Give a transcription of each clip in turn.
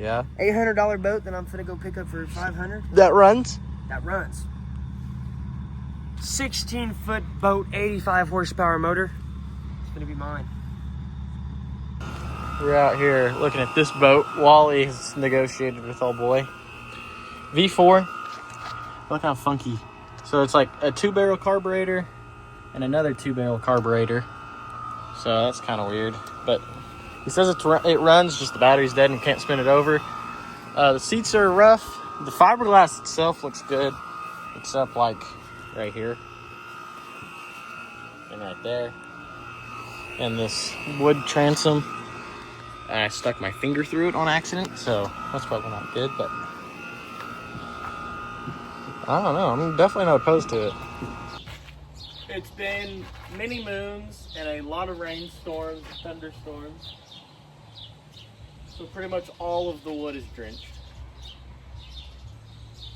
Yeah. $800 boat that I'm finna go pick up for $500. That runs? That runs. 16-foot boat, 85 horsepower motor. It's gonna be mine. We're out here looking at this boat. Wally has negotiated with old boy. V4. Look how funky. So it's like a 2-barrel carburetor and another 2-barrel carburetor. So that's kind of weird. But he says it runs, just the battery's dead and can't spin it over. The seats are rough. The fiberglass itself looks good, except like right here and right there. And this wood transom. I stuck my finger through it on accident, so that's probably not good, but I don't know. I'm definitely not opposed to it. It's been many moons and a lot of rainstorms and thunderstorms. So pretty much all of the wood is drenched.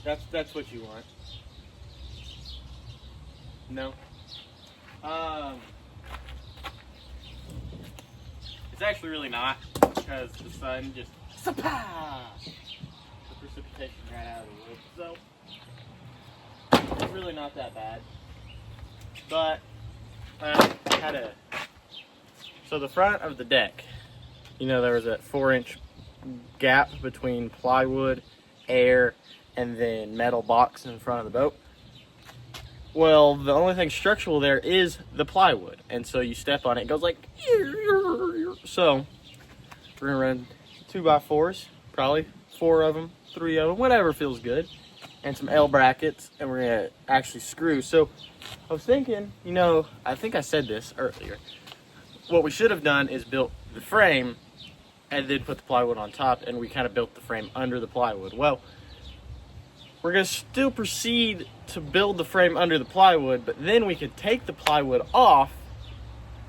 That's what you want. No. It's actually really not, because the sun just the precipitation right out of the wood. So it's really not that bad. But so the front of the deck, you know, there was a 4-inch gap between plywood, air, and then metal box in front of the boat. Well, the only thing structural there is the plywood, and so you step on it, it goes like, so we're gonna run 2x4s, probably 4 of them, 3 of them, whatever feels good, and some L brackets, and we're gonna actually screw. So I was thinking, you know, I think I said this earlier, what we should have done is built the frame and then put the plywood on top, and we kind of built the frame under the plywood. Well, we're going to still proceed to build the frame under the plywood, but then we could take the plywood off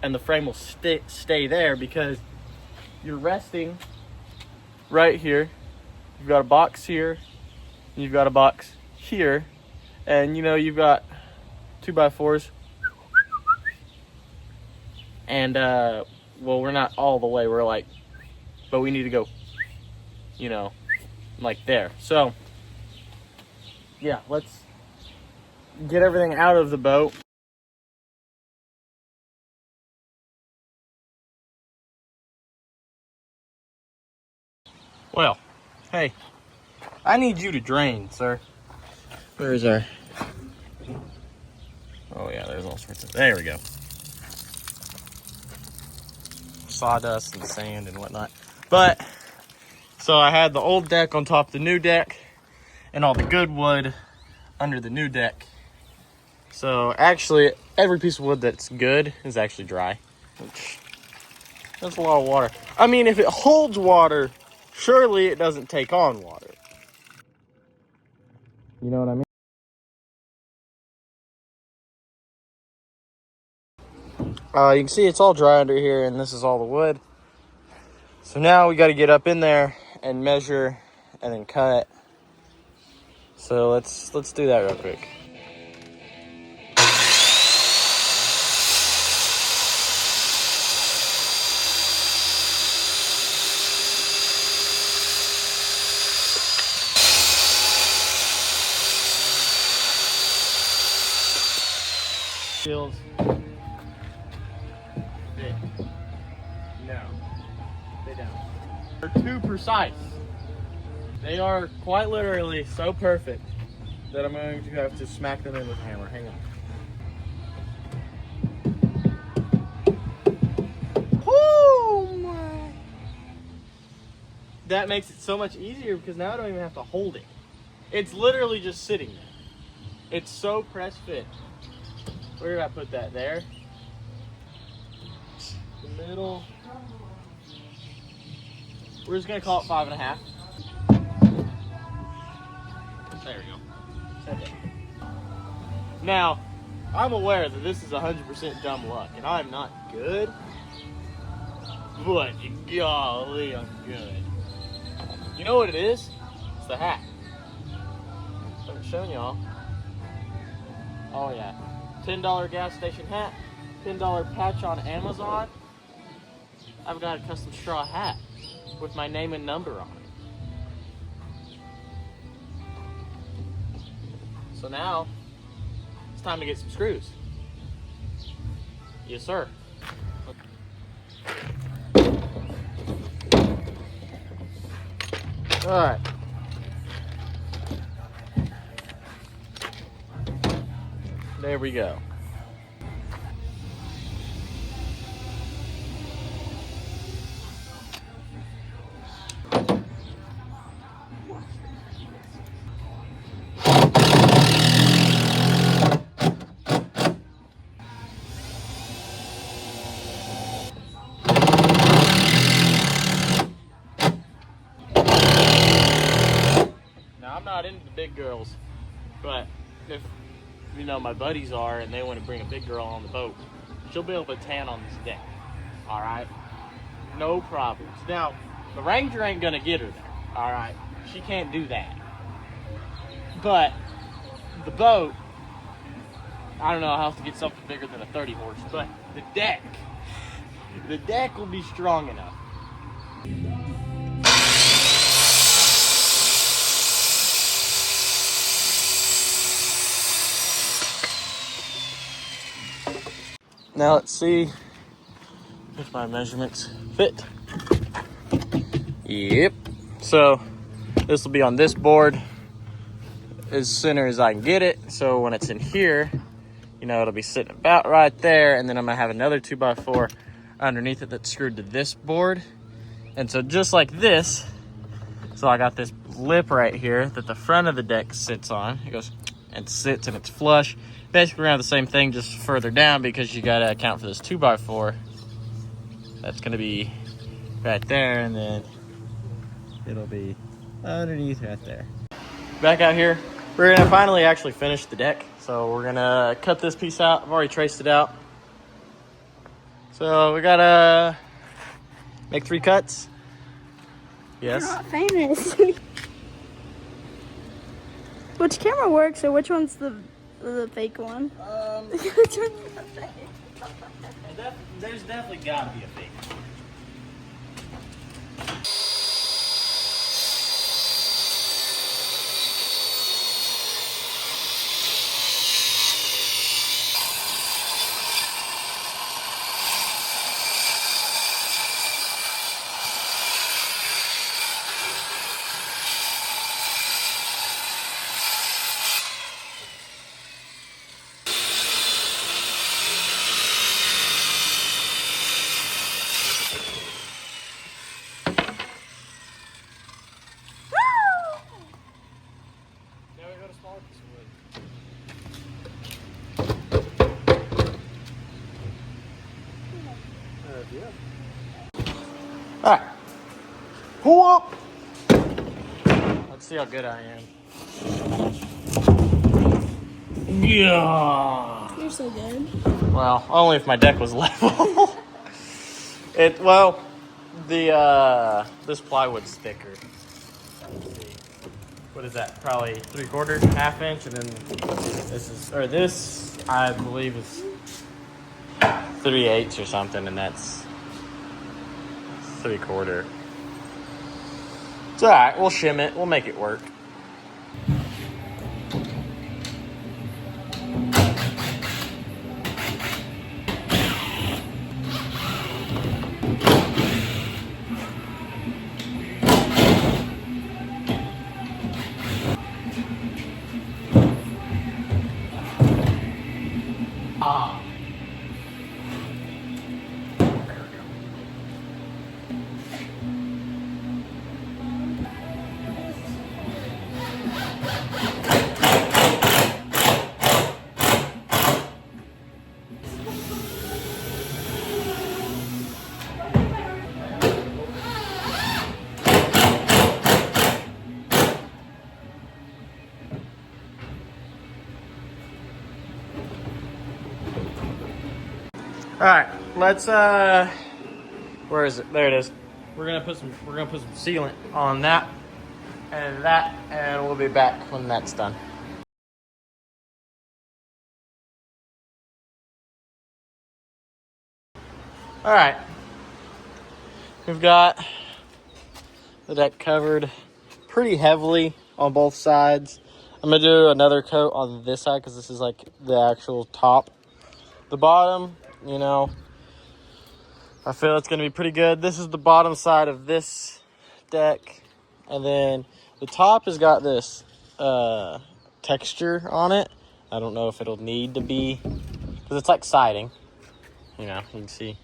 and the frame will stay there, because you're resting right here. You've got a box here, and you've got a box here, and you know, you've got 2x4s. And, well, we're not all the way, we're like, but we need to go, you know, like there. So, yeah, let's get everything out of the boat. Well, hey, I need you to drain, sir. Where's our... Oh, yeah, there's all sorts of... There we go. Sawdust and sand and whatnot. But, so I had the old deck on top of the new deck, and all the good wood under the new deck. So actually, every piece of wood that's good is actually dry, which that's a lot of water. I mean, if it holds water, surely it doesn't take on water. You know what I mean? You can see it's all dry under here, and this is all the wood. So now we got to get up in there and measure and then cut. So let's do that real quick. Feels big. No, they don't. They're too precise. They are quite literally so perfect that I'm going to have to smack them in with a hammer. Hang on. Oh my! That makes it so much easier, because now I don't even have to hold it. It's literally just sitting there. It's so press fit. Where did I put that? There. The middle. We're just gonna call it 5.5. There we go. Okay. Now, I'm aware that this is 100% dumb luck, and I'm not good. But golly, I'm good. You know what it is? It's the hat. I haven't shown y'all. Oh yeah. $10 gas station hat, $10 patch on Amazon. I've got a custom straw hat with my name and number on it. So now it's time to get some screws. Yes, sir. All right. There we go. Now, I'm not into the big girls, but if you know my buddies are and they want to bring a big girl on the boat, she'll be able to tan on this deck. All right, no problems. Now, the Ranger ain't gonna get her there. All right, she can't do that. But the boat, I don't know. I'll have to get something bigger than a 30 horse, but the deck will be strong enough. Now let's see if my measurements fit. Yep. So this will be on this board as center as I can get it. So when it's in here, you know, it'll be sitting about right there. And then I'm gonna have another 2x4 underneath it that's screwed to this board. And so just like this, so I got this lip right here that the front of the deck sits on. It goes and sits and it's flush. Basically around the same thing, just further down, because you gotta account for this 2x4. That's gonna be right there, and then it'll be underneath right there. Back out here, we're gonna finally actually finish the deck. So we're gonna cut this piece out. I've already traced it out. So we gotta make 3 cuts. Yes. You're not famous. Which camera works, or which one's the fake one? Which one's the fake? There's definitely gotta be a fake. All right, pull up. Let's see how good I am. Yeah. You're so good. Well, only if my deck was level. This plywood's thicker. Let's see. What is that? Probably 3/4, ½ inch, and then this I believe is 3/8 or something, and that's 3/4. It's all right. We'll shim it. We'll make it work. All right, let's where is it? There it is. We're gonna put some sealant on that, and we'll be back when that's done. All right, we've got the deck covered pretty heavily on both sides. I'm gonna do another coat on this side because this is like the actual top. The bottom, you know, I feel it's gonna be pretty good. This is the bottom side of this deck, and then the top has got this texture on it. I don't know if it'll need to be, because it's like siding. You know, you can see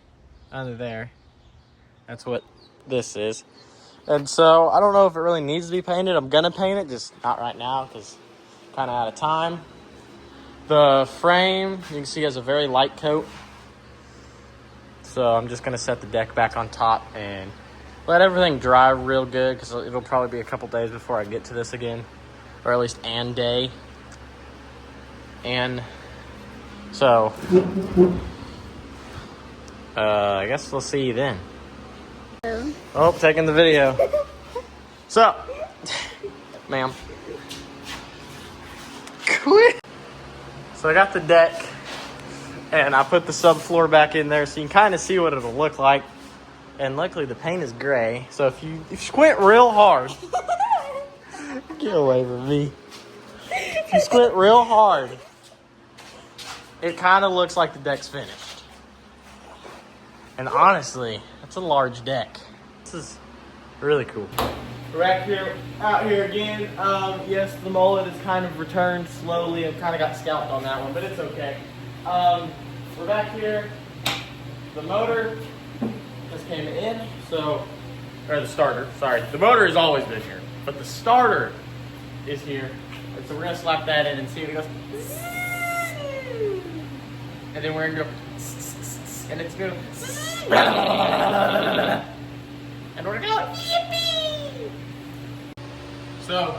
under there. That's what this is. And so I don't know if it really needs to be painted. I'm gonna paint it, just not right now because kind of out of time. The frame, you can see, has a very light coat. So I'm just gonna set the deck back on top and let everything dry real good, because it'll probably be a couple days before I get to this again, or at least an day. And so I guess we'll see you then. Oh, taking the video. So, ma'am. Quit. So I got the deck, and I put the subfloor back in there so you can kind of see what it'll look like. And luckily the paint is gray, so if you squint real hard, get away from me. If you squint real hard, it kind of looks like the deck's finished. And honestly, that's a large deck. This is really cool. We're out here again. Yes, the mullet has kind of returned slowly. I've kind of got scalped on that one, but it's okay. We're back here. The motor just came in, or the starter, sorry. The motor has always been here, but the starter is here. And so we're gonna slap that in and see if it goes. And then we're gonna go, and it's gonna, and we're gonna go, yippee! So,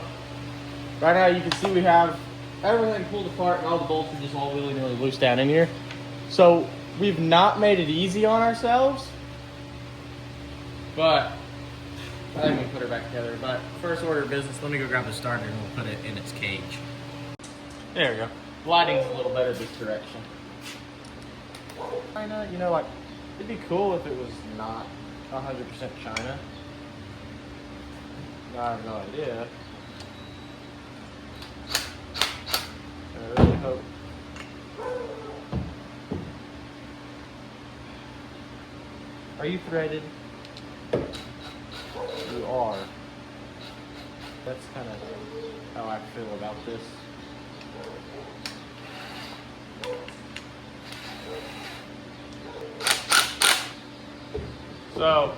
right now you can see we have everything pulled apart and all the bolts are just all willy-nilly loose down in here. So, we've not made it easy on ourselves, but I think we can put her back together. But first order of business, let me go grab the starter and we'll put it in its cage. There we go. Lighting's a little better this direction. China, you know, like, it'd be cool if it was not 100% China. I have no idea. I really hope. Are you threaded? You are. That's kind of how I feel about this. So,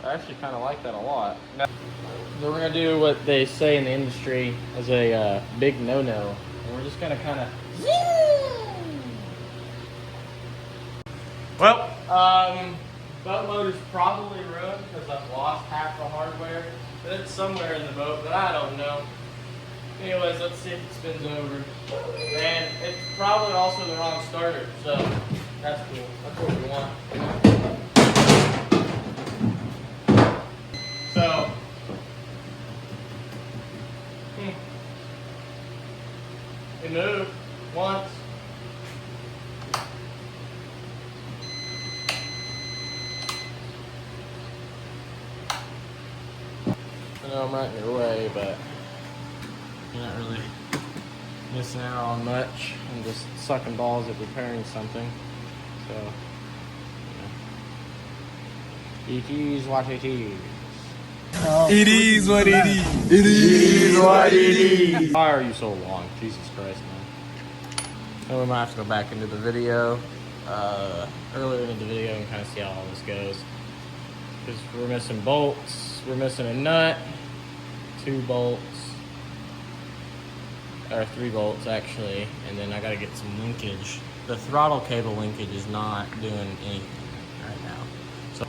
I actually kind of like that a lot. Now, so we're going to do what they say in the industry as a big no-no. And we're just going to kind of... Well, boat motor's probably ruined because I've lost half the hardware. But it's somewhere in the boat, but I don't know. Anyways, let's see if it spins over. And it's probably also the wrong starter, so that's cool. That's what we want. So, it moved once. I know I'm right in your way, but you're not really missing out on much. I'm just sucking balls at repairing something. So, yeah. It is what it is. It is what it is. It is what it is. Why are you so long? Jesus Christ, man. And we might have to go back into the video, earlier in the video, and kind of see how all this goes. Because we're missing bolts, we're missing a nut, 2 bolts, or 3 bolts actually, and then I gotta get some linkage. The throttle cable linkage is not doing anything right now. So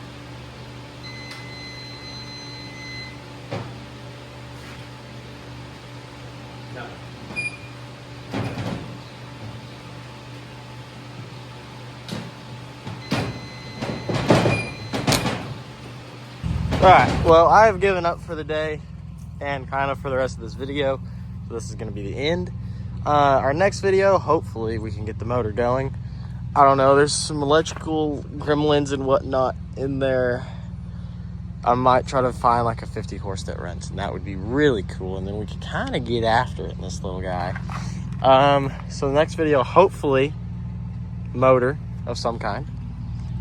alright, well, I have given up for the day and kind of for the rest of this video. So this is going to be the end. Our next video, hopefully we can get the motor going. I don't know, there's some electrical gremlins and whatnot in there. I might try to find like a 50 horse that rents, and that would be really cool. And then we could kind of get after it in this little guy. So the next video, hopefully, motor of some kind,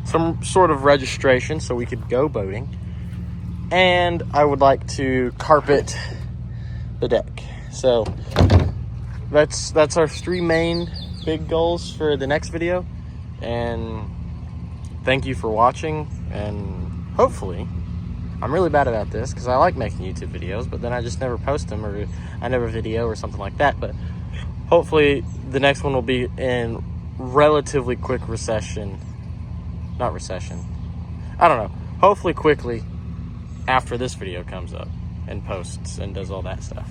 some sort of registration so we could go boating. And I would like to carpet the deck. So that's our 3 main big goals for the next video. And thank you for watching, and hopefully, I'm really bad about this because I like making YouTube videos, but then I just never post them, or I never video or something like that. But hopefully the next one will be in relatively quick not recession. I don't know. Hopefully quickly after this video comes up and posts and does all that stuff.